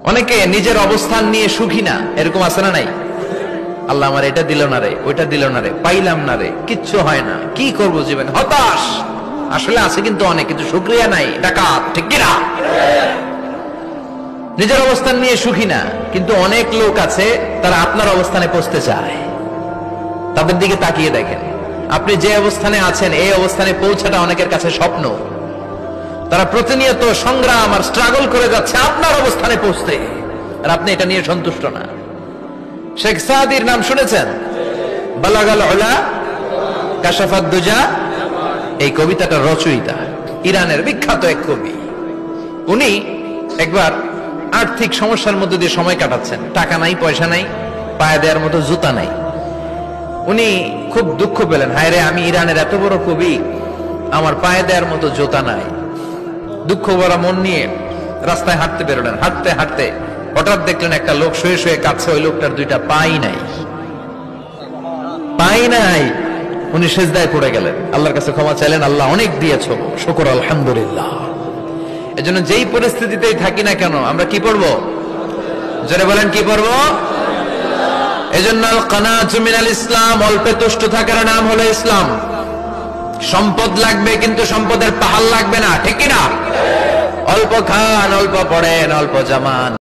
অনেকে নিজের অবস্থান নিয়ে সুখী না, এরকম আছে না নাই? আল্লাহ আমার এটা দিল না রে, ওইটা দিল না রে, পাইলাম না রে, কিচ্ছু হয় না, কি করব জীবন, হতাশ। আসলে আছে কিন্তু অনেক, কিন্তু শুকরিয়া নাই, ডাকাত, ঠিক কিনা? নিজের অবস্থান নিয়ে সুখী না, কিন্তু অনেক লোক আছে তারা আপনার অবস্থানে পৌঁছতে চায়। তাদের দিকে তাকিয়ে দেখেন, আপনি যে অবস্থানে আছেন এই অবস্থানে পৌঁছাটা অনেকের কাছে স্বপ্ন। তারা প্রতিনিয়ত সংগ্রাম আর স্ট্রাগল করে যাচ্ছে আপনার অবস্থানে পৌঁছতে, আর আপনি এটা নিয়ে সন্তুষ্ট না। শেখ সাদির নাম শুনেছেন? বালাগাল উলা কাশাফাত দুজা, এই কবিতাটা রচয়িতা ইরানের বিখ্যাত এক কবি। উনি একবার আর্থিক সমস্যার মধ্যে দিয়ে সময় কাটাচ্ছেন, টাকা নাই, পয়সা নাই, পায়ে দেওয়ার মতো জুতা নাই। উনি খুব দুঃখ পেলেন, হায় রে, আমি ইরানের এত বড় কবি, আমার পায়ে দেওয়ার মতো জুতা নাই। দুঃখ ভরা মন নিয়ে রাস্তায় হাঁটতে বেরোলেন। হাঁটতে হাঁটতে হঠাৎ দেখলেন একটা লোক শুয়ে শুয়ে কাঁদছে, ওই লোকটার দুইটা পাই নাই, পাই নাই। উনি সেজদায় পড়ে গেলেন, আল্লাহর কাছে ক্ষমা চাইলেন, আল্লাহ অনেক দিয়েছো, শুকর আলহামদুলিল্লাহ। এজন্য যেই পরিস্থিতিতেই থাকি না কেন আমরা কি পড়বো? জোরে বলেন, কি পড়বো? এজন্য আল কানাতু মিনাল ইসলাম, অল্পে তুষ্ট থাকার নাম হলো ইসলাম। সম্পদ লাগবে কিন্তু সম্পদের পাহাড় লাগবে না, ঠিক কিনা? অল্প খান, অল্প পড়েন, অল্প জামান।